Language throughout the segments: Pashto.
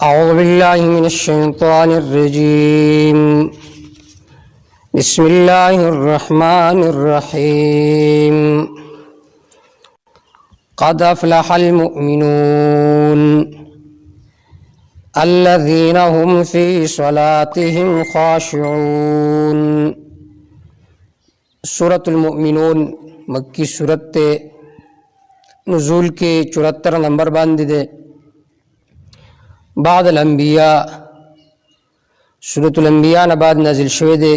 أعوذ بالله من الشيطان الرجيم بسم الله الرحمن الرحيم قد أفلح المؤمنون الذين هم في صلاتهم خاشعون सूरत المؤمنون मक्की सूरत नज़ूल के 74 नंबर बांधे दे बाद अलअंबिया सूरतुल अंबिया न बाद नाजिल शवे दे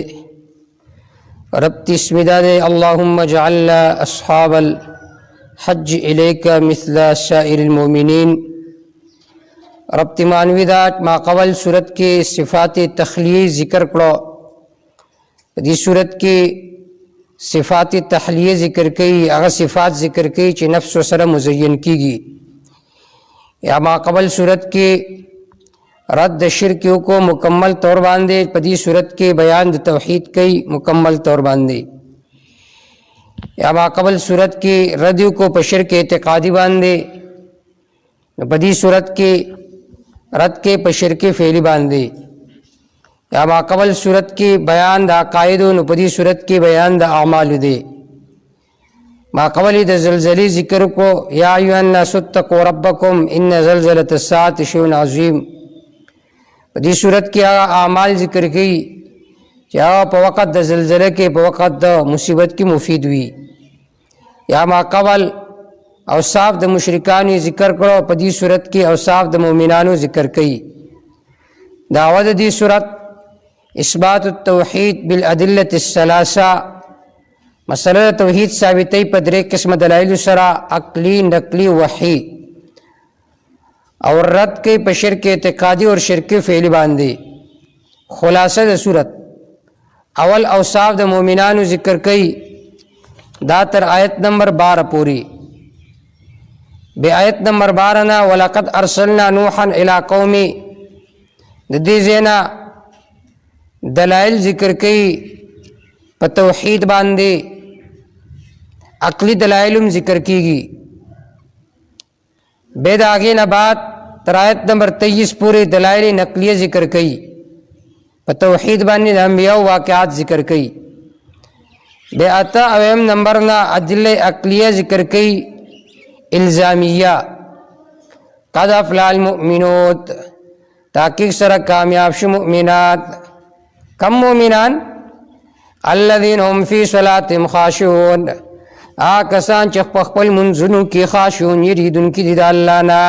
रब्ती स्मिदा दे अल्लाहुम्मा जअलना अस्हाबल हज इलैका मिस्ला साइरिल मोमिनीन रब्ती मानविदात मा कवल सूरत के सिफ़ात तखलीय ज़िक्र करो दी सूरत के सिफ़ात तहलिय ज़िक्र कई अगर सिफ़ात ज़िक्र कई ची नफ्स व सर मुज़य्यन कीगी या मा कबल सूरत के रद्द शिरकियों को मुकम्मल तौर बांधे पदी सूरत के बयान तौहीद कई मुकम्मल तौर बांधे या मा कबल सूरत के रद्द को पशर के एतक़ादी बांधे पदी सूरत के रद्द के पशर के फ़ेली बांधे या मा कबल सूरत के बयान दा कायदो नुपदी सूरत के बयान दा आमाल दे मा कबल द ज़लज़ली ज़िक्र को या अय्युहन्नासु इत्तक़ू रब्बकुम इन्न ज़लज़लतस्साअति शैउन अज़ीम पदी सूरत के आमाल ज़िक्र की या पवक़त द ज़लज़ले के पवक़त द मुसीबत की मुफीद हुई या मा कबल औसाफ द मुशरिकानी ज़िक्र करो पदी सूरत की औसाफ द मोमिनानु ज़िक्र कई दावत दी सूरत इस्बात तौहीद बिल अदिल्लत सलासा मसला तौहीद साबितई पदरे किस्म दलाइल सरा अक्ली नकली वही और रद्द के पशर के एतक़ादी और शिरक फ़ेल बांधे खुलासा द सूरत अवल औसाफ द मोमिनानु ज़िक्र कई दातर आयत नंबर 12 पूरी बे आयत नंबर 12 ना वलक़द अरसलना नूहन इला कौमी दी ज़ेना दलाइल ज़िक्र कई प तौहीद बांधे अक्ली दलाइलुम ज़िक्र कीगी बेद आगे न बात तरायत नंबर 23 पूरे दलाइल नकलिय ज़िक्र कई प तौहीद बांधे अंबिया वाक़यात ज़िक्र कई बे अता अवम नंबर ना अदिल्ले अक्लिय ज़िक्र कई इल्ज़ामिया क़द अफ़लहल मुमिनून ताकि सर कामयाब शु मुमिनात कम मोमिनान अल्लज़ीना हुम फ़ी सलातिहिम ख़ाशिऊन आ कसान च पखपल मुंजुनु की ख़ाशिऊन यरीदुन की दिदा अल्लाह ना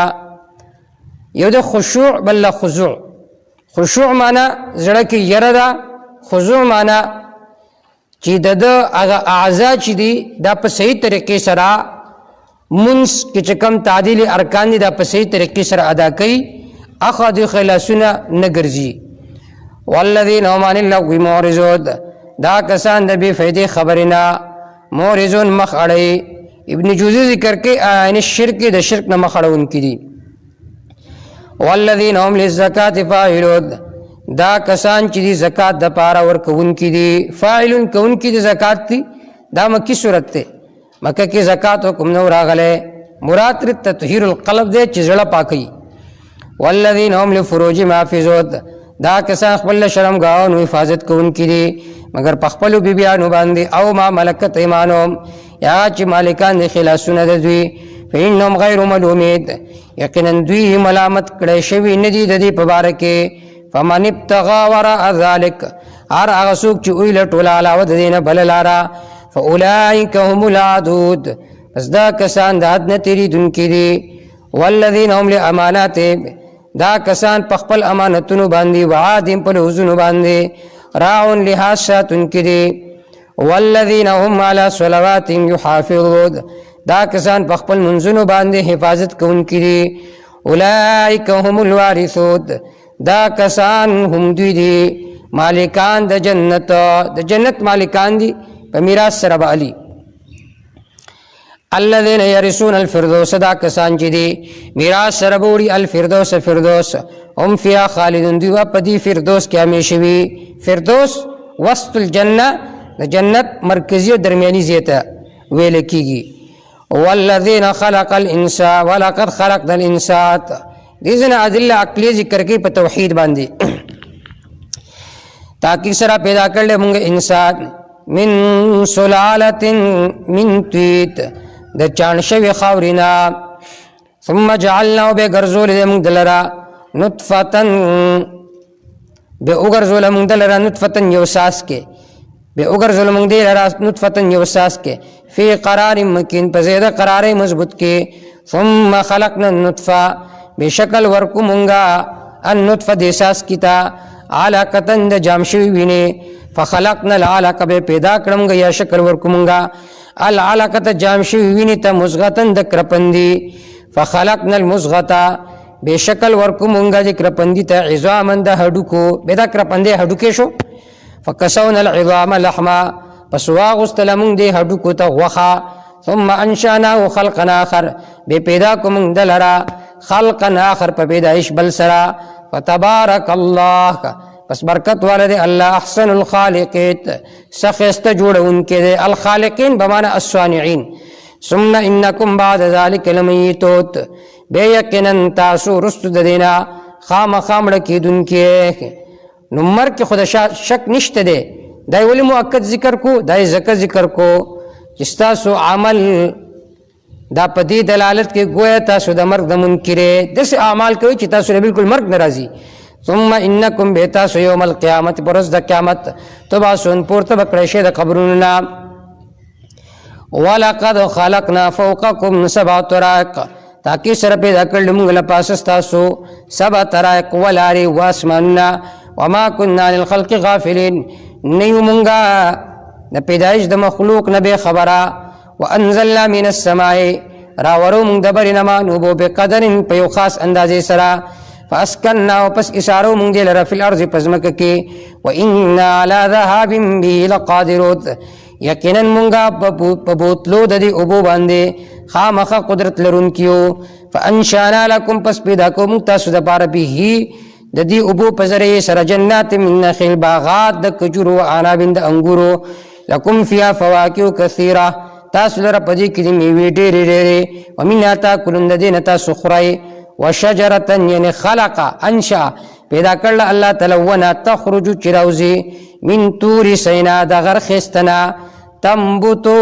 यद खुशू बल्ला खुजू खुशू माना जड़ा की यरदा खुजू माना ची दद आज़ा ची दी दा प सही तरीके सरा मुंस के चकम तादील अरकान दी दा प सही तरीके सरा अदा कई अख़द खिलासुना नगरजी वल्लज़ीना हुम अनिल लग़्वी मुअरिज़ून दा कसान दबी फ़ायदे खबरना मुअरिज़ून मख अड़े इब्न जूज़ी ज़िक्र के आयन शिरक द शिरक न मख अड़ उनकी दी वल्लज़ीना हुम लिज़्ज़काति फ़ाइलून दा कसान ची दी ज़कात द पारा वर्क उनकी दी फ़ाइलून का उनकी दी ज़कात थी दा मक्की सूरत थे मक्का की ज़कात हुक्म न रागले मुराद तत्हीरुल क़ल्ब दे चिज़ड़ा पाकई वल्लज़ीना हुम लिफ़ुरूजिहिम हाफ़िज़ून दा कसान खपल शर्म गाओ नु हिफाजत को उनकी दी मगर पखपलु बिबिया नु बांधे औ मा मलकत ईमानुहुम या च मालिकान दे खिलासुन दई फ़इन्नहुम गैरु मलूमीन यकीनन दुई मलामत कड़े शवी नदी ददी पबारके फमन इब्तगा वराअ ज़ालिक आर आगसुक च उइल टोला अलावत देना भललारा फउलाइका हुमुल आदूद बस दा कसान दाद न तेरी दुन की दी वल्लज़ीना हुम लिअमानातिहिम दा कसान पखपल अमानतुनु बांधी वआदिम पल हुजुनु बांधे राउन लिहाज सात उनकी दे वल्लज़ीना हुम अला सलवातिहिम युहाफ़िज़ून दा कसान पखपल मुंजुनु बांधे हिफाजत को उनकी दे उलाइका हुमुल वारिसून दा कसान हम दुई दे मालिकान द जन्नत मालिकान दी मिरास सरब अली अल्लज़ीना यरिसून अल-फ़िरदौस दा कसान ची दी मिरास सरबोड़ी अल-फ़िरदौस फ़िरदौस हम फ़िहा ख़ालिदून दी पदी फ़िरदौस क्या हमेशवी फ़िरदौस वस्तुल जन्ना जन्नत मरकज़ी दरमियानी ज़ेता वेले कीगी वल्लज़ीना ख़लक़ल इंसान वलक़द ख़लक़नल इंसान دې ځنه ادله عقلی ذکر کوي په توحید باندې تاکي سره پیدا کړل موږ انسان من سلالة من طين د چان شوی خاورینا ثم جعلناه بغرزول موږ دلرا نطفه به وګرځول موږ دلرا نطفه یوساس کې به وګرځول موږ دلرا نطفه یوساس کې فی قرار مکین په زیاده قرار مضبوط کې ثم خلقنا النطفه بشکل ورکو مونږه النطفه د اساس کیتا علاقه د جامشوی ویني فخلقنا العلقه به پیدا کړم یا شکل ورکو مونږه العلقه جامشوی ویني ته مزغتن د کرپندی فخلقنا المزغه بشکل ورکو مونږه د کرپندی ته عظامن د هډوکو به دا کرپندی هډوکې شو فکسونا العظام لحما پس واغستلمون دی هډوکو ته غوخه ثم انشاناه خلقا آخر به پیدا کوم دلرا خلقا آخر په پیدائش بل سرا فتبارك الله پس برکت والے الله احسن الخالقین سخست جوړونکې دی الخالقین بمعنى الصانعين ثم انکم بعد ذلك لمیتون بیقینا تاسو رست دینا خامخامړ کیدونکې نو مر کې خود شک نشته دی دای ولی مؤکد ذکر کو دای زکه ذکر کو چې تاسو عمل دا پدی دلالت کې گویا تاسو د مرګ د منکرې دس اعمال کوي چې تاسو بالکل مرګ ناراضي ثم انکم بتاسو یوم القیامت برز د قیامت تبعثون پورته بکړی شه د قبرونو ولقد خلقنا فوقكم سبع طرائق تاکي سره پیدا کړل موږ له پاسه تاسو سبع طرائق ولاري واسماننا وما كنا للخلق غافلين نیو مونږه د پیدایش د مخلوق نه به خبره وانزلنا من السماء راورو مونږ د برینما نوبو به قدر په یو خاص اندازې سره فاسكننا وپس اشارو مونږ د لره فل ارض پزمکه کې وان على ذهاب به لقادرون یقینا مونږه په بوتلو د دې ابو باندې خامخه قدرت لرونکیو فانشانا لكم پس پیدا کوم تاسو د پاره به د دې ابو پزره سره جنات من نخیل باغات د کجورو عناب د انګورو لکم فيها فواکه كثيره تاسو لره پدې کې میوې ډېرې ډېرې ومنها تاکلون دین تاسو خورئ وشجره یعنی خلق انشا پیدا کړل الله تعالی ونه تخرج چروزی من تور سینا د غرخستنا تنبتو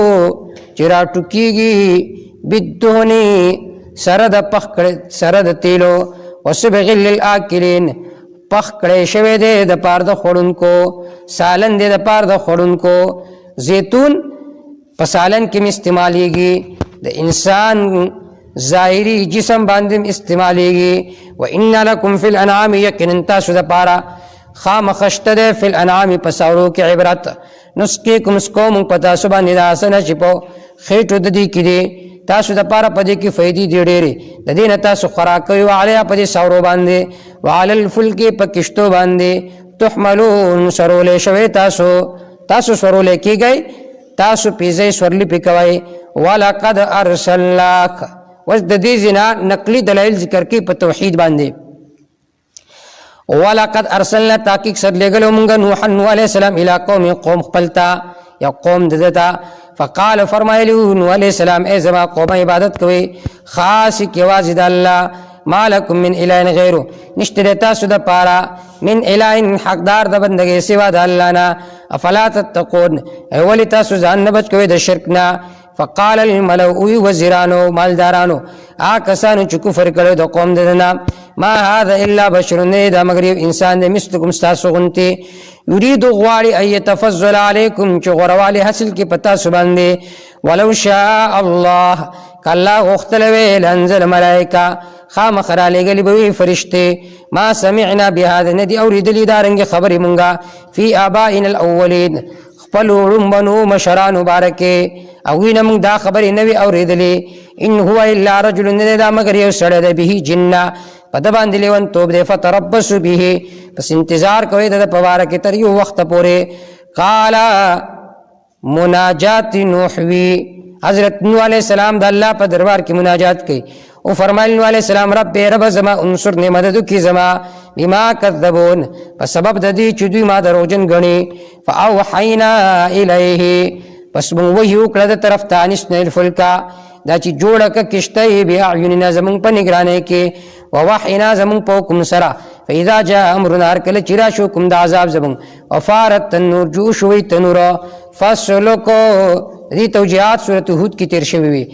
چراټو کیږي بدونی سرد پخکړ سرد تیلو وسبغ للآکلین پخ کړي شوی دی د پار د خورونکو سالن دی د پار د خورونکو زیتون په سالن کې استعمالیږي د انسان ظاهری جسم باندې استعمالیږي و ان لکم فی الانعام یقینا تاسو د پارا خامخشته ده فی الانعام پسورو کې عبرت نسقیکم اسکوم پتا سبا نداسنه چپو خېټو د دې کې دی تاسو د پاره پدې کې فائدې دی ډېرې د دې نه تاسو خوراک کوي علی پدې سورو باندې وعلى الفلك پکشتو باندې تحملون سرولې شوي تاسو سرولې کېږي تاسو پیځې سورلې پکوي ولقد ارسلناک وز د دې زنا نقلی دلایل ذکر کې په توحید باندې ولقد ارسلنا تحقیق سر لګلو مونږ نوح علیہ السلام الی قوم خپلتا یا قوم ددتا فقال فرمایلی نوح علیہ السلام ای زما قوم عبادت کوي خاص کی واجد الله مالکم من اله غیره نشته تاسو د پارا من اله حقدار د بندګي سوا د الله نه افلا تتقون اولی تاسو ځان نه بچ کوي د شرک نه فقال الملأ وزیرانو مالدارانو آکسانو چې کفر کړو د قوم ددنا ما هذا الا بشر دا مگر انسان دې مثلکم تاسو غنتی یرید غواړي اي تفضل علیکم چې غروالي حاصل کی پتا سبحانه ولو شاء الله کله غختلوي لنزل ملائکه خامخرا لګلی به فرشته ما سمعنا بهذا ندي اوریدلی دارنګ خبرې مونږه فی آبائنا الاولین خپلوړم بنو مشران مبارکه او وینم دا خبرې نوی اوریدلی ان هو الا رجل دا مگر یو سړی دی به جنہ پد باندې لیون توب دې فتربصوا به پس انتظار کوي د پواره کې تر یو وخت پورې قال مناجات نوحوی حضرت نوح علیہ السلام د الله په دربار کې مناجات کوي او فرمایل نوح علیہ السلام رب زما انصرنی مدد کی زما بما کذبون په سبب د دې چې دوی ما دروغجن غني فاوحینا الیه پس مون وحی وکړه د طرف ته انشنل فلکا دا چې جوړه ک کشته بیا عیوننا زمون په نگرانه کې ووحینا زمون په حکم سره فاذا جاء امرنا هر کله چې راشو کوم د عذاب زمون وفارت تنور جوش وی تنور فسلکو دې توجیهات سورۃ هود کې تیر شوی وي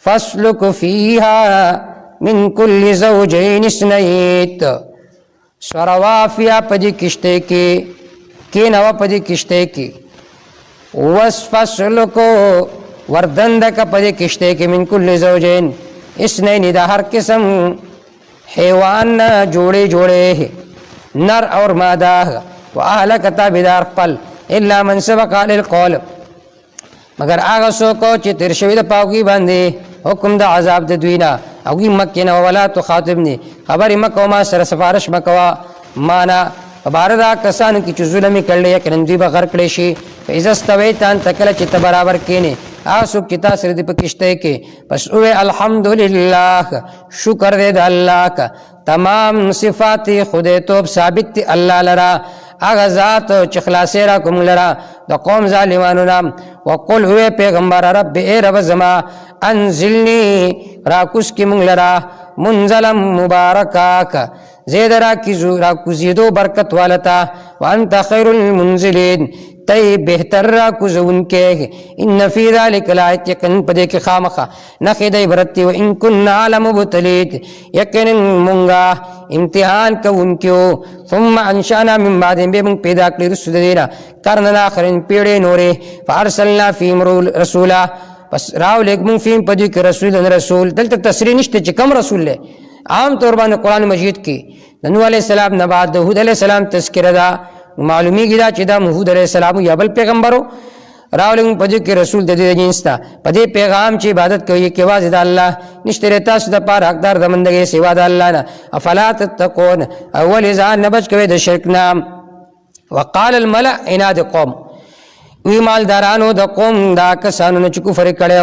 فسلک فیها من کل زوجین اثنین سروافیا پدی کشتے کی نوا پدی کشتے کی وسفسلکو وردندک پدی کشتے کی من کل زوجین اثنین دا ہر قسم حیوان جوڑے جوڑے نر اور مادہ واہلک تابدار قل الا من سبق علی القول مگر آغا سوکو چی تیر شوی دا پاوگی باندے حکم دا عذاب دا دوینا اوگی مکینا ولا تو خاطبنی خبری مکو ما سر سفارش مکوا مانا باردا کسانو کی چو ظلمی کرلے یکنن دوی با غرق لیشی فیزا استویتان تکل چی تبرابر کینے آسو کتا سر دی پکشتے کے پس اوے الحمدللہ شکر دے دا اللہ کا تمام صفاتی خودے توب ثابت تی اللہ لرا آغا ذات چخلاسی را کم لرا دا قوم ظالمانو نام وقل ہوئے پیغمبر رب اے رب زما انزلنی راکس کی منگ لرا منزلم مبارکاک زید راکزیدو برکت والتا وانت خیر المنزلین تی بہتر راکزو ان کے ان فی ذالک لائت یقن پدے کی خامخا نخید عبرتی و ان کن عالم مبتلیت یقن منگا امتحان کو ان کیو ثم انشانا من بعدین بے منگ پیدا کلی رسول دینا کرنن آخرین پیڑے نورے فارسلنا فیم رسولا پس راو لیک منگ فیم پدی کی رسول دلتا تصریح نشتے چی کم رسول لے عام طور بان قرآن مجید کی ننو علیہ السلام نباد ہود علیہ السلام تذکر دا معلومی گی دا چی دا ہود علیہ السلام یا بل پیغمبرو راو لیک پدی کی رسول دا دی جنس تا پدی پیغام چی عبادت کوئی کہ واضح دا اللہ نشتر تاسو دا پار حقدار دا مندگی سوا دا اللہ نا افلا تتقون اول ازان نبج کوئی دا شرک نام وقال الملع اناد قوم وی مالدارانو دا قوم دا کسانو نچکو فرق کڑے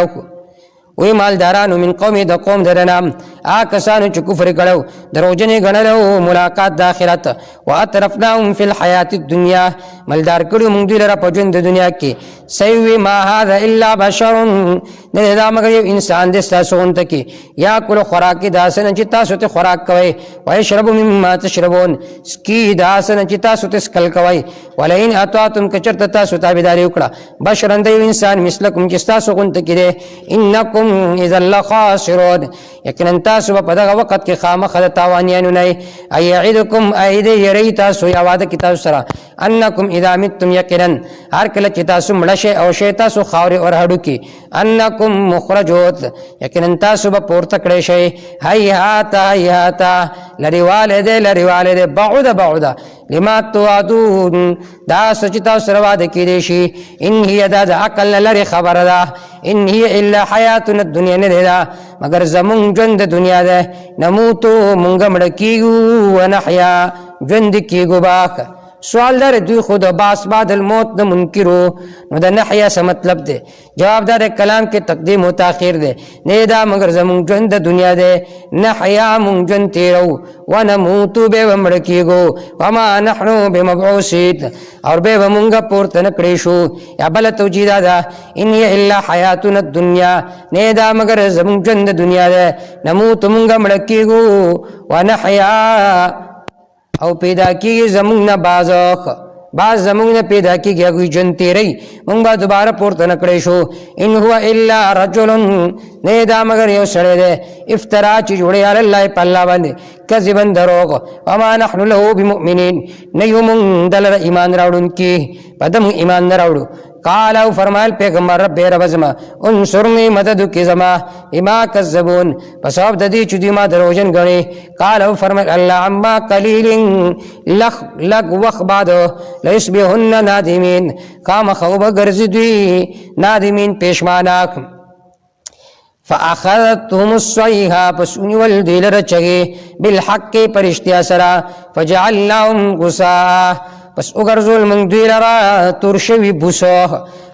وی مالدارانو من قومی دا قوم درنام آکسانو چو کفر کرو دروجنی گنلو ملاقات دا آخرت و اطرفناهم فی الحیات الدنیا مالدار کرو منگ دیل را پجند دنیا کی سیوی ما هذا الا بشرون ندیدا مگر یو انسان دستا سونتا کی یا کلو خوراکی داسن چتا سوت خوراک کوئی و اشربو مما تشربون سکی داسن چتا سوت سکل کوئی ولئن اتواتم کچرت تاسو تابداری اکڑا بشرن دیو انسان مثلکم چستا سونتا کی دے انکم اذا اللہ خاسرون یقیناً تاسو په دغه وخت کې خامخا د تاوانیانو نه ایعدکم ایدی یری تاسو یا وعده کې تاسو سره انکم اذا متم یقینا هر کله چې تاسو مړه شئ او شئ تاسو خاورې اور هډو کې انکم مخرجوت یقینا تاسو به پورته کړئ شئ هیهاتا لري بعد لما توعدون دا سچ تاسو سره وعده کړئ شي ان هي دا عقل لري خبر ده ان هي الا حیاتنا الدنیا نه ده مگر زمون ژوند دنیا ده نموتو مونږ مړ کیږو ونحیا ژوند کیږو باک سوال دار دوی خود باس بعد الموت د منکرو نو د نحیا څه مطلب ده جواب دار کلام کې تقدیم او تاخير ده نه دا مگر زمون ژوند دنیا ده نحیا مونږ ژوند تیرو ونموتو به مړ کیږو وما نحنو بمبعوثین اور به مونږ پورته نکړې شو یا بل توجیدا ده ان هي الا حیاتنا الدنیا نه دا مگر زمون ژوند دنیا ده نموت مونږ مړ کیږو ونحیا او پیدا کی زمون نه باز زمون نه پیدا کیږي هغه جن تیری مونږ به دوباره پورته نکړې شو ان هو الا رجل نه دا مگر یو سړی دی افترا چې جوړي علی الله په الله باندې کذبا دروغ وما نحن له بمؤمنین نه یو مونږ دلته ایمان راوړونکي پدم ایمان نه راوړو قال او فرمایل پیغمبر رب رب زما انصرنی مدد کی زما بما کذبون پس اب د دې چې دی ما دروژن غني قال او فرمایل الله عما قليل لغ وخ بعد ليصبحن نادمين قام خوب غرزدي نادمين پېشماناک فاخذتهم الصيحه پسونی ول دیلر چگی بالحق پرشتیا سرا فجعلناهم غصا پس اگرزول من دیلرا ترشوی بوسو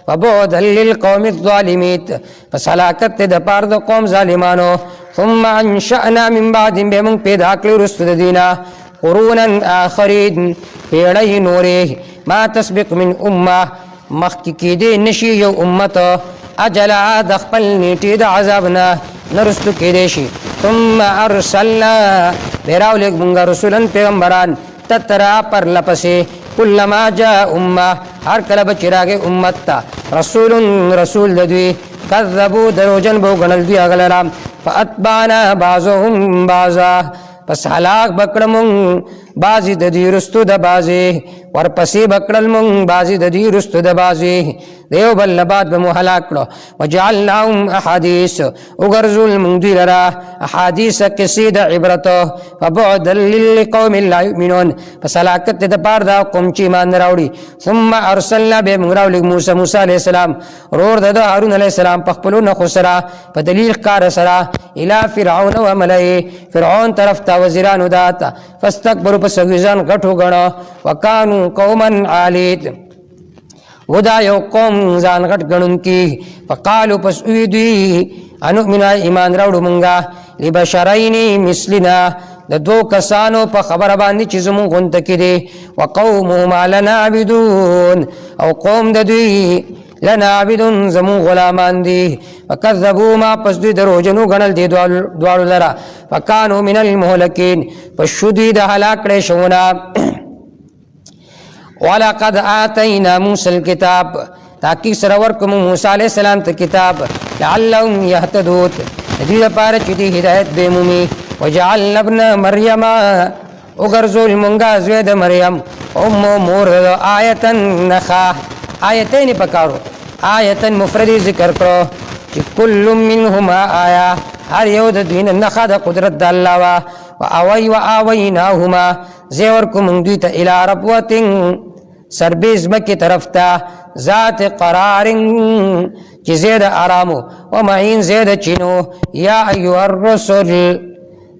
فبعدا للقوم الظالمین پس حلاکت د پار د قوم ظالمانو ثم انشأنا من بعد بمن پیدا کړو رست د دینا قرونا آخرین پیړی نورې ما تسبق من امه مخکې کېدې نشي یو امت اجل د خپل نیټې د عذابنا نرستو کې دیشي ثم ارسلنا بیراو لیک مونږه رسولن پیغمبران تترا پر لپسې کلما جاء امه هر کله به چراغ امت ته رسول د دوی کذبوا دروجن بو غنل دوی اغلرا فاتبعنا بعضهم بعضا پس هلاک بکړم بازی د دې رستو د بازی ورپسې بکړل مون بازی د دې رستو د بازی دیو بل بعد به هلاک کړو وجعلناهم احاديث وغرزل من دوی لرا احاديث قصید عبرت فبعد للقوم لا يؤمنون پس هلاکت د پاره دا قوم چې ایمان راوړي ثم ارسلنا بمغراول موسی علیہ السلام رور د هارون علیہ السلام په خپلو نه خسرا په دلیل کار سره الى فرعون و ملئ فرعون طرف ته وزیرانو داتا فاستكبروا پس ویزان غټو غړو وکانو قوما عالید ودا یو قوم ځان غټ غړون کی فقالوا پس ویدی انو منا ایمان راوړو مونږه لبشرین مثلنا د دو کسانو په خبره باندې چې زمون غونته کړي وقومهما لنا عبدون او قوم د دوی لنا عبدون زمون غلامان دي وكذبوا ما پس دوی دروجنو غنل دي دوالو لرا فكانوا من المهلكين فشديد هلاك کړي شونا ولقد آتينا موسى الكتاب تاکي سره ورکوم موسی عليه السلام ته کتاب لعلهم يهتدون دې لپاره چې دې هدایت به مومي وجعلنا ابن مريم وغرزول مونږه زوی د مریم مور آیتن نخا آیتین پکارو آیتن مفرد ذکر کرو چې کل منهما آیا هر یو د دوی نخا د قدرت د الله وا واویناهما زیور کوم دوی ته الی ربوتن سربیز مکی طرف ته ذات قرار چې زید آرامو و معین زید چینو یا ایها الرسل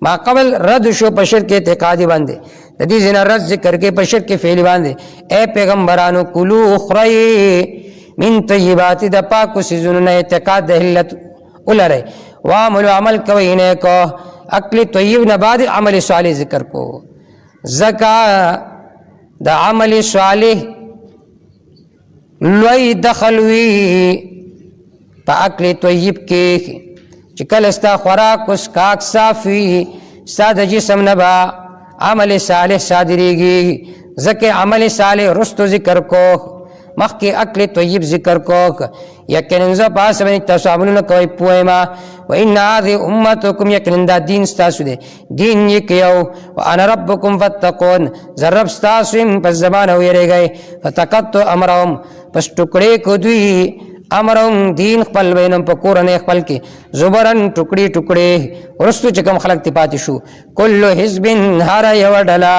ما قبل رد شو په شرک اعتقادي باندې د دې زنه رد ذکر کې په شرک فعلی باندې اے پیغمبرانو کلو اخری من طیبات د پاکو سيزونو نه اعتقاد د حلت ولره وعمل عمل کوي نه کو عقل طیب نه بعد عمل صالح ذکر کو زکا د عمل صالح لوی دخلوی په عقل طیب کې چې کله ستا خوراک اوس کاک صافي ساده جسم نه با عمل صالح صادریږي ځکه عمل صالح رستو ذکر کو مخکې عقل طیب ذکر کو یقینا ز پاس باندې تاسو عملونه کوي پوهما و ان هذه امتكم یقینا دا دین تاسو دی دین یې کيو وانا ربكم فاتقون زرب تاسو په زمانه ویریږي فتقط امرهم پس ټوکړې کو دوی امرهم دین خپل بینم په کورنه خپل کې زبرن ټوکړي ټوکړي ورستو چې کوم خلق تی پاتې شو کل حزب هر یو ډلا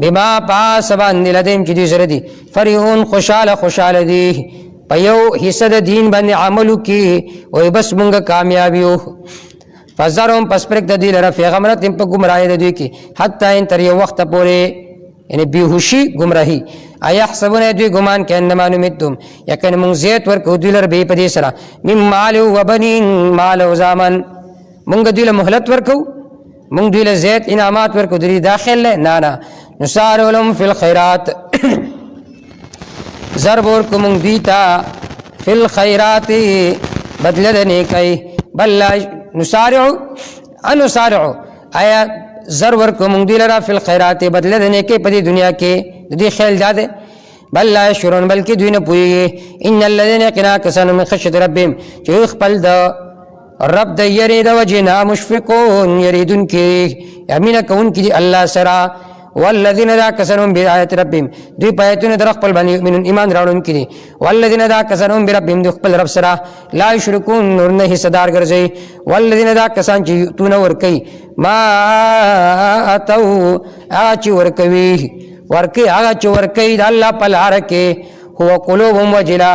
بما پاس باندې لدیم چې دې سره دي فرحون خوشاله دي په یو حصہ د دین باندې عملو کې وای بس مونږه کامیابیو فزرهم پس پرک د دې لره پیغمبرت په گمراهی د دوی کې حتی ان تر یو وخت پورې یعنی بیهوشی گمراهی ایا حسبونه دوی ګمان کې انما نمتم یقین مونږ زیات ورکو دوی لر به په دې سره مم مال او بنین مال او زامن مونږ دوی له مهلت ورکو مونږ دوی له زیات انعامات ورکو دوی داخل نه نسار علم فی الخيرات ضرب ورکو مونږ دیتا فی الخيرات بدل د نیکي بل نسارع آیا زر ورکو مونږ دی لرا فی الخيرات بدل د نیکي په دې دنیا کې د دې خیال داده بل لا شرون بلکې دوی نه پوي ان الذين قنا كسنوا من خشيه ربهم چې خپل د رب د یری د وجنا مشفقون یریدون کې امینه کون کې الله سرا والذین ذا كسنوا بآيات ربهم دوی پایتونه در خپل باندې من ایمان راوړون کې والذین ذا كسنوا بربهم دوی خپل رب سرا لا یشرکون نور نه صدر ګرځي والذین ذا کسان چې تونه ور کوي ما اتو اچ ور کوي ورکی هغه چې ورکی د الله په لار کې هو قلوبهم وجلا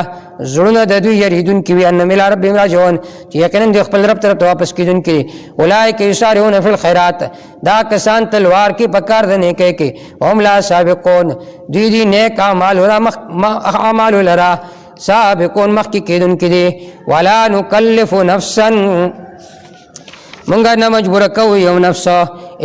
زړونه د دوی یریدون کې وي ان مل رب راجون چې یقینا د خپل رب طرف ته واپس کیدون کې اولئک یسارعون فی الخيرات دا کسان تلوار کې پکار دنه کې هم لا سابقون دوی نیک اعمال ورا اعمال لرا سابقون مخ کې کیدون کې ولا نکلف نفسا مونږه نه مجبور کوو یو نفس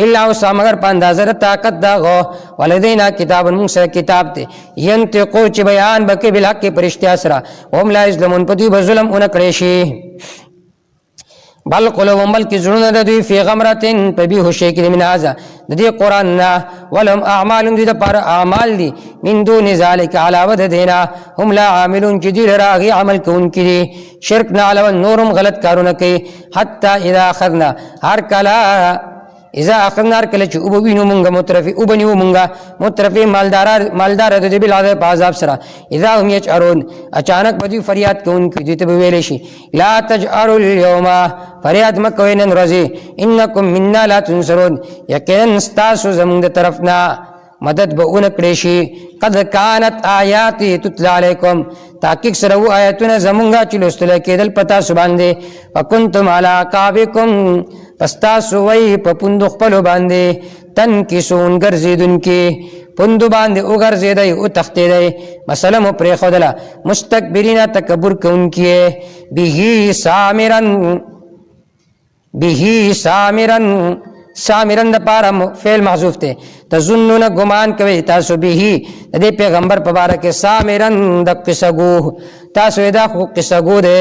الا وسع مگر په اندازه طاقت داغو ولدینا کتاب مونږ سره کتاب ته ينتقو چې بیان بکې بل حق پرشتیا سره هم لا ظلمون په دې ظلم اون کړی شي بل قلوبهم بلکې زړونه د دوی فی غمرتن په بیهوشۍ کې من هذا د دې قرآن نه ولهم اعمال دوی دپاره اعمال دي من دون ذلک علاوه د دې نه هم لا عاملون چې دوی لره هغې عمل کوونکي دي شرک نه علاوه نورم غلط کارونه کوي حتی اذا اخذنا هر کله اذا اخذنا هر کله چې وبوینو مونږه مترفي وبنیو مونږه مترفي مالدار د دې بالعذاب عذاب سره اذا هم یجأرون اچانک به دوی فریاد کوونکي دوی ته به ویلی شي لا تجأروا اليوم فریاد مه کوئ نن ورځې انکم منا لا تنصرون یقینا ستاسو زموږ د طرف نه مدد به ونه کړی شي قد کانت آیاتي تتلى علیکم تحقیق سره و آیتونه زمونږه چې لوستل کېدل په تاسو باندې وکنتم علی اعقابکم پس تاسو وی په پوندو خپلو باندې تنکسون ګرځېدونکي پوندو باندې وګرځېدئ وتښتېدئ مسله مو پرېښودله مستکبرین تکبر کوونکي به سامرن دپاره فعل محذوف دی تظنون ګمان کوي تاسو به د دې پیغمبر په باره کې سامرن د قصه ګو تاسو دا خو قصه ګو دی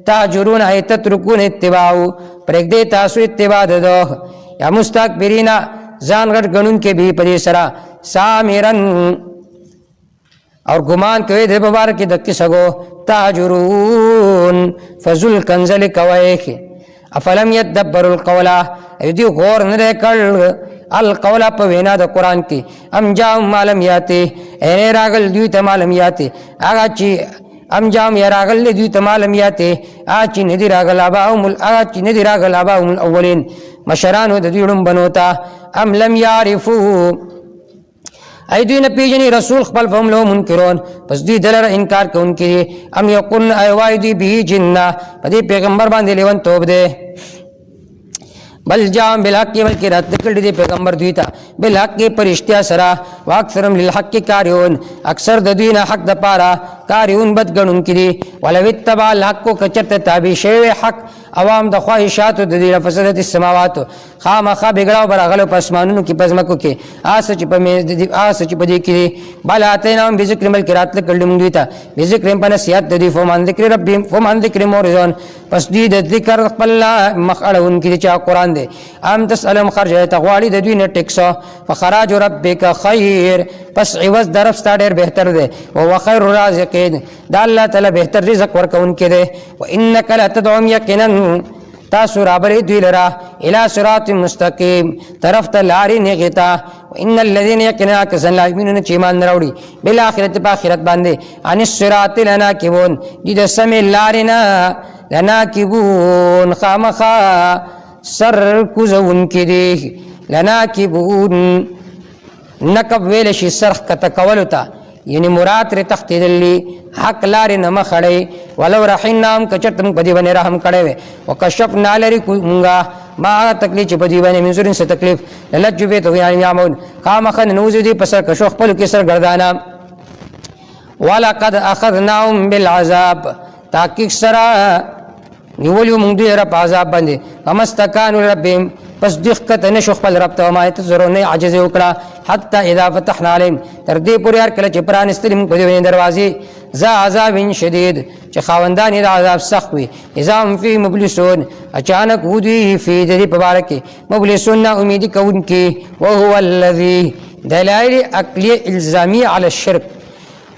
تاجرون ای تترکون اتباعو پرېږدئ تاسو اتباع دده یا مستکبرین ځان غټ ګڼونکي به په دې سره سامرن اور ګمان کوي د په باره کې د قصه ګو تاجرون فذل کنزل کوي افلم يدبروا القول ایدی غور نه کړ القول په وینا د قران کې ام جام مالم یاته اے راغل دوی ته مالم یاته هغه چې ام جام راغل دوی ته مالم یاته چې ندی راغل اباهم چې ندی راغل اباهم الاولین مشرانو د دې ډم بنوتا ام لم يعرفوا ایدی نه پیژني رسول خپل فهم له منکرون پس دوی دلر انکار کوونکي ام یقون ایوایدی به جنہ په دې پیغمبر باندې لیوان توب ده بل جام بالحق بلکې رات کړي دي پیغمبر دوی ته بالحق پرشتیا سره واکثرم للحق کاریون اکثر د دوی نه حق د پاره کاریون بد ګڼون کړي ولو اتبع الحق کچرته تابع شوی حق عوام د خواهشات د دې فسادت السماوات خامخا بګړاو برغلو پسمانونو کې پزمکو کې آس چې په مې د آس چې په دې کې بل اتینام بذکر مل کرات کړي مونږ دوی ته بذکر په نصیحت د دې فومان ذکر رب فومان ذکر مورزون پس دوی د ذکر خپل مخړون کې چې قرآن دی ام تسالم خرج تغواړي د دوی نه ټیکسو فخراج ربک خیر پس عوض درف ستا ډېر بهتر دی او هو خیر الرازقین دا الله تعالی بهتر رزق ورکوونکی دی و انک لتدعوهم یقینا تاسو رابرې دوی لرا الی صراط مستقیم طرف ته لارې نیغتا ان الذين يقينا كسن لا يؤمنون چې ایمان نه راوړي بالآخرت په آخرت باندې ان الصراط لناکبون دې د سمې لارې نه لناکبون خامخا سر کوزونکي دي لناکبون نکب ویل شي سرخ کته کولو ته یعنی مراد ر تختیدلی حق لار نه مخړی ولو رحینام کچتم په دی باندې رحم کړي وکشفنا لری مونږه ما تکلیف په دی باندې منزورین څه تکلیف لجبه تو یعنی یامون خامخن نوز دی پسر کشو خپل کې سر گردانا ولقد اخذناهم بالعذاب تحقیق سرا نیولیو مونږ دی رب عذاب باندې امستکانوا ربهم پس دخ کته نشو خپل رب ته ما ته ضرور نه عجز وکړه حتی اذا فتحنا عليهم تر دې پورې هر کله چې پرانستلم په دې دروازې ذا عذاب شدید چې خاوندان د عذاب سخت وي اذا هم فی مبلسون اچانک ودی فی دې په باره کې مبلسون امید کوونکي وهو الذي دلائل عقلی الزامی علی الشرك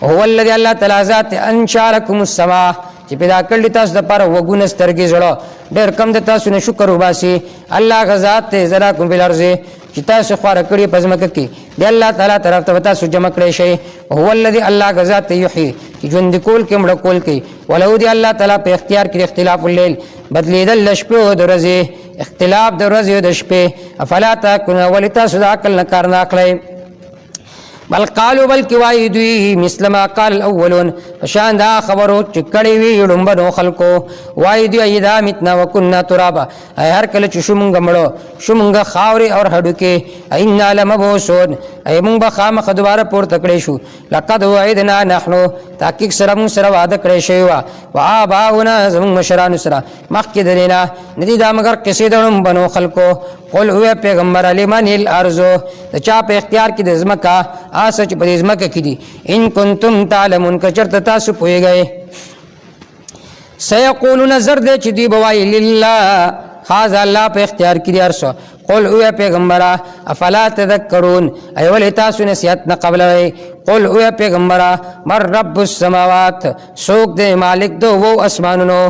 هو الذي الله تعالی ذات انشارکم السماء چې پیدا کړل تاسو د پر وګونه سترګې زړه ډېر کم د تاسو نه شکر وباسي الله غزاد ته زرا کوم بل ارزه چې تاسو خور کړی پزمکه کې دی الله تعالی طرف ته تاسو جمع کړی شي هو الذي الله غزاد یحیی چې ژوند کول کې مړ کول کې ولو دی الله تعالی په اختیار کې اختلاف الليل بدلیدل شپه او درځي اختلاف د ورځې او د شپې افلا تکون ولتا صدا عقل نه کار نه اخلي بل قالوا بل کوي دوی مثل ما قال الاولون شان دا خبرو چکړی وی لومبنو خلکو وای دی اذا متنا وكنا ترابا هر کله چې شومنګ مړو شومنګ خاوري اور هډو کې اینا لمبوسون ای مونږ به خامخ دوباره پورته کړی شو لقد وعدنا نحنو تحقیق سره مونږ سره وعده کړی شوی وا اباؤنا زمون مشران سره مخکې دلینا ندی دا مگر قصې دړم بنو خلکو قل هو پیغمبر لمن الارض چا په اختیار کې د زمکا آسچ په زمکه کې دي ان کنتم تعلمون کچرت تاسو پوهیږئ سيقولون زرد چې دی بوای لله خاص الله په اختیار کې ارسو قل او پیغمبره افلا تذکرون ایول تاسو نصیحت نه قبل وي قل او پیغمبره مر رب السماوات سوق دې مالک دو وو اسمانونو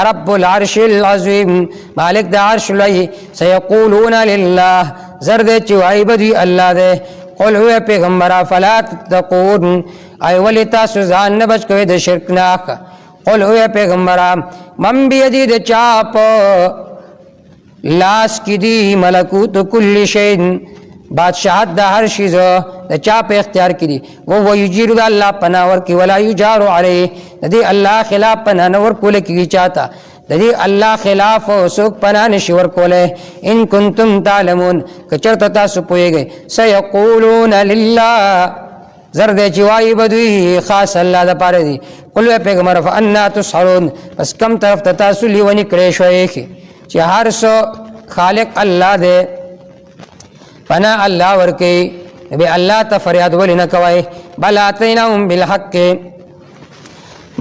رب العرش العظیم مالک د عرش لوی سيقولون لله زرد چوای بدی الله دې قل او پیغمبره فلا تتقون ایول تاسو ځان نه بچ کوئ د شرک نه قل او پیغمبره من بيدی د چاپ لاس کی دی ملکوت کل شین بادشاہت دا ہر شیز دا چا پہ اختیار کی دی وہ یجیر دا اللہ پناور کی ولا یجار علیہ دی اللہ خلاف پناہ نور کولے کی چاہتا دی اللہ خلاف سوک پناہ نشور کولے ان کنتم تعلمون کچرتا تاسو پوئے گئے سیقولون للہ زرد چوائی بدوی خاص اللہ دا پارے دی قلوہ پیغمبر فانا تسحرون پس کم طرف تتاسو لیونی کریشوئے کی چې هر سو خالق الله دے پناہ الله ورکی بے اللہ تا فریاد ولی نکوائی بل آتیناهم بالحق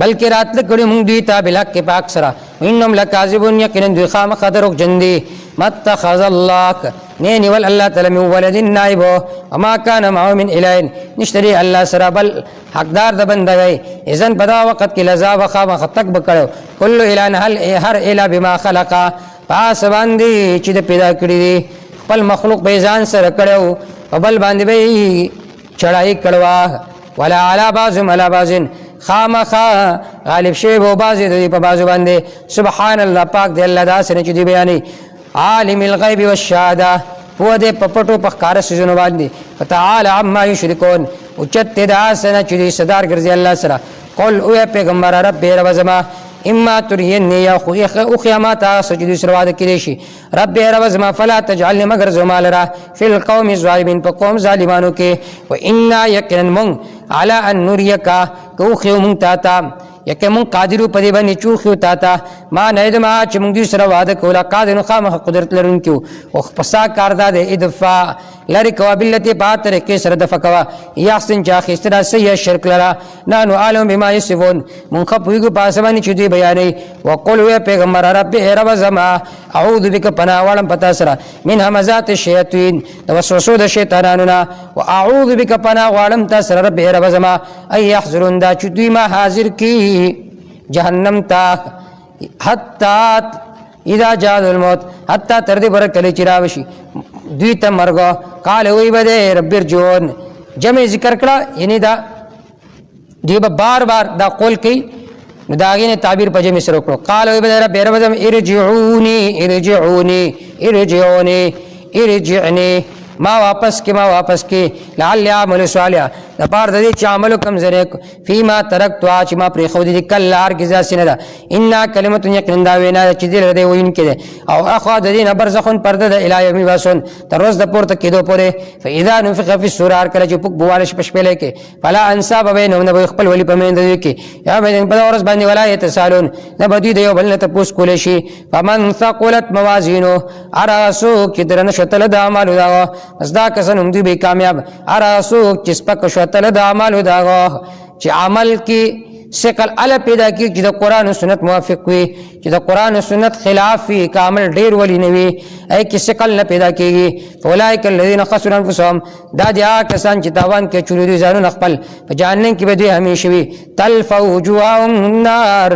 بلکہ رات لکڑی مونگ دیتا بالحق پاک سرا انہم لکاذبون یقینن دوی خام خدرک جندی متخذ اللہ نینی والاللہ تعالی من ولد نائبو وما کان معو من الہین نشتری اللہ سرا بل حقدار دا بندگئی ازن پدا وقت کی لذا وخام خطک بکڑو کل الہن ہر الہ بما خلقا پاس باندی چی دا پیدا کری دی پل مخلوق بیزان سر کڑو وبل باندی بی چڑائی کڑوا ولا علا بازم علا بازن خام خا غالب شیب و بازی دی پا بازو باندی سبحان اللہ پاک دی اللہ دا سنے چی دی بیانی عالم الغیب والشہادہ وہ دے پپٹو پخکار سزنو باندی فتعال عما یشرکون اچت دا سنے چی دی صدار گرزی اللہ سرا قل اوے پیغمبر رب رب زما اما ترینی یا اخیاماتا سجدی سرواد کریشی رب رب زما فلا تجعلنی مگر زمال را فی القوم الظالمین پا قوم ظالمانو کے و انا یقنن منگ علا ان نوریکا کوخیو منگ تاتا یکی من قادرو پدی بانی چوخیو تاتا ما نیدم آچ منگ دیو سرواد کولا قادرو خامخ قدرت لرن کیو پسا کاردا دے ادفا لرکوا بلتی پاتر کے سر دفکوا یحسن چاخی استرا سیح شرک لرا نانو عالم بما یصفون من خبویگو پاسبانی چودی بیانی وقلوی پیغمبر رب رب زما اعوذ بک پناوالم پتا سرا من همزات الشیطین وسوسو د شیطانانونا واعوذ بک پناوالم تا سرا رب رب زما ای یحضرون دا چودی ما حاضر کی جہنم تا حتی اذا جاء الموت حتی تردی برکلی چراوشی دوی تا مرگو قال وی بدے رب ارجعون جمع ذکر کرا یعنی دا دوی بار بار دا قول کی نداغی نے تعبیر پا جمع سر کرو قال وی بدے رب ارجعون ارجعونی ارجعونی ارجعونی ارجعنی ما واپس کی لعلی عمل صالحا دا پار دا دی چا عملو کم زرک فیما ترکتو آچ ما پری خودی دی کل آرگزا سندا انا کلمتون یقنن داوینا دا چی دل ردے وین کے دے او اخوا دا دین برزخون پرده دا الہ یومی باسون تر روز دا پورتا کی دو پورے فاذا نفخ فی السورار کلا چی پک بوالش پشپلے کے فلا انساب بینهم نبو اخپل ولی پمین دا دی کے یا بیدن پدا ورز باندی ولا یتسالون نبو دی دیو بلن تپوس کولشی فمن ثقلت موازینو اراسوک چی درنشتل دا عمالو داغو ازدا کسن هم دی بی کامیاب اراسوک چی سپک شوتل دا عمالو داغو چی عمل کی سقل علا پیدا کی چی دا قرآن و سنت موافق وی چی دا قرآن و سنت خلاف وی کامل دیر ولی نوی ای کی سقل نا پیدا کی گی فولائک اللذین خسر انفسهم دا دی آکسان چی تاوان کے چولی دی زانون اقبل فجانن کی بدوی ہمیشوی تلف وجوہم النار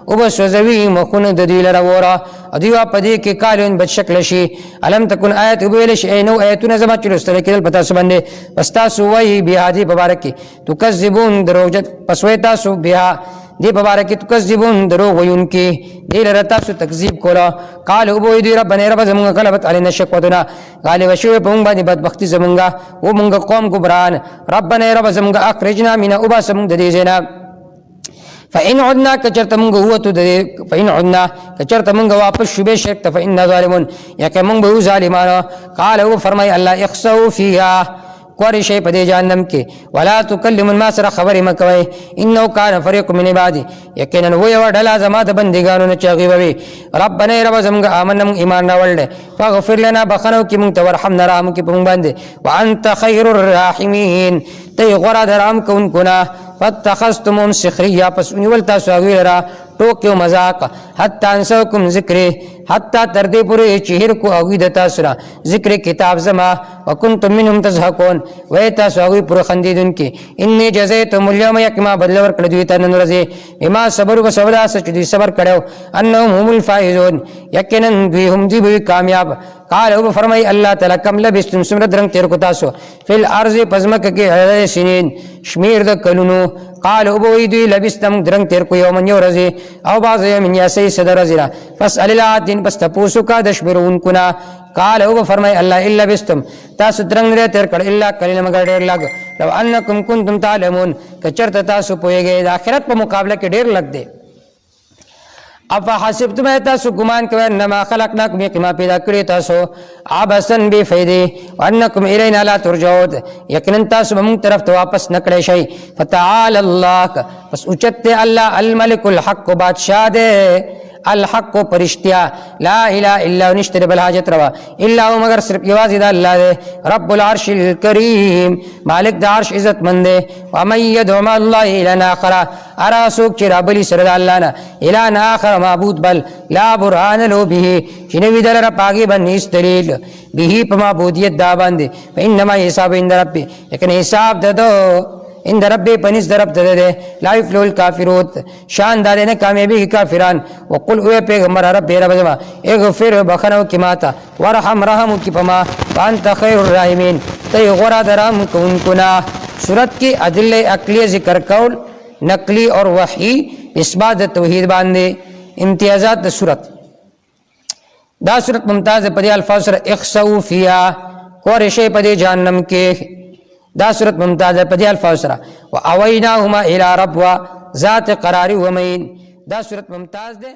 وبسوزوی مخون ددیل رورا ادیوا پدی کی کالون بد شکل شی علم تکن آیت ابویلش اینو ایتون زما چلوستر کدل پتا سبنده پستاسو وی بیادی ببارکی تکذبون دروجت پسویتاسو بیا دی ببارکی تکذبون دروغ وی انکی دیل رتاسو تکذیب کولا قال ابوی دی ربنی رب زمونگا غلبت علینا شکوتنا قال وشوی پا مونگا دی بدبختی زمونگا و مونگا قوم گبران ربنی رب زمونگا اخرجنا من ابا سمونگ دیزینا فإن عدنا كچرت منغ هو تو فإن عدنا كچرت منغ واپس شبه شرک فإن ظالمون يك منغ بو ظالمان قال هو فرمای الله اخسو فيها کوری شی پدی جہنم کے ولا تکلم ما سر خبر مکوي انه كان فريق من عبادي یقینا وہ یو ڈلا زما د بندگانو نه چاغي وي ربنا رب زمغ امنم ایمان راولډ فاغفر لنا بخنو کی مون تورحمنا رحم کی پون باندې وانت خير الراحمين تی غرا درام کون کنا فاتخذتمهم سخريا پس ونول تاسو غیرا ټوکیو مذاق حتی انسوکم ذکر حتی تر دې پورې چې هیر کو هغوی د تاسو نه ذکر کتاب زما وکنتم منهم تضحکون وای تاسو هغوی پورې خندېدونکي انی جزیتهم الیوم یقینا بدله ورکړه دوی ته نن ورځې بما صبروا په سبب داسې چې دوی صبر کړی انهم هم الفائزون یقینا دوی هم دوی به کامیاب قال او فرمای الله تعالی کم لبستم سمره درنګ تیر کو تاسو فل ارض پزمک کې عدد سنین شمیر د کلونو قال او وی دوی لبستم درنګ تیر کو یوم یورزی او باز یمن یا سی صدر زرا فاسال العادین پس تپوسو کا دشبرون کنا قال او فرمای الله الا بستم تاسو درنګ تیر کړه الا کلمه مگر ډیر لګ لو انکم کنتم تعلمون کچرت تاسو پویږئ د اخرت په مقابله کې ډیر لګ دی افا حسبتم تاسو ګمان کوئ انما خلقناکم یقینا پیدا کړی تاسو عبثن بے فائدې وانکم الینا لا ترجعون یقینا تاسو موږ طرف ته واپس نکړی شئ فتعالى الله پس اوچت الله الملك الحق بادشاہ دے الحق پرشتیا لا الہ الا نشتر بل حاجت روا الا هو مگر صرف یوازې د الله دے رب العرش الکریم مالک د عرش عزت مند دے ومن يدعو مع الله الى اخر ارا سوک چې رابلی سره د الله نه الى اخر معبود بل لا برهان له به چې نوی دلره پاګي باندې دلیل به په معبودیت دا باندې فانما حساب عند ربي لیکن حساب ددو ان ربی پنس درب دے لا یفلح الکافرون شان دار نے کامیابی کی کافران وقل اوے پیغمبر رب رب جما اغفر بخنو کی ماتا ورحم رحم کی پما وانت خیر الراحمین تے غرا درام کون کنا سورت کی ادلہ عقلی ذکر کول نقلی اور وحی اثبات توحید باندے امتیازات سورت دا سورت ممتاز پدی الفاظ سره اخسو فیا کورشے پدی جہنم کے دا صورت ممتاز پدی الفاظ سره واویناهما الى رب ذات قرار و مین دا صورت ممتاز ده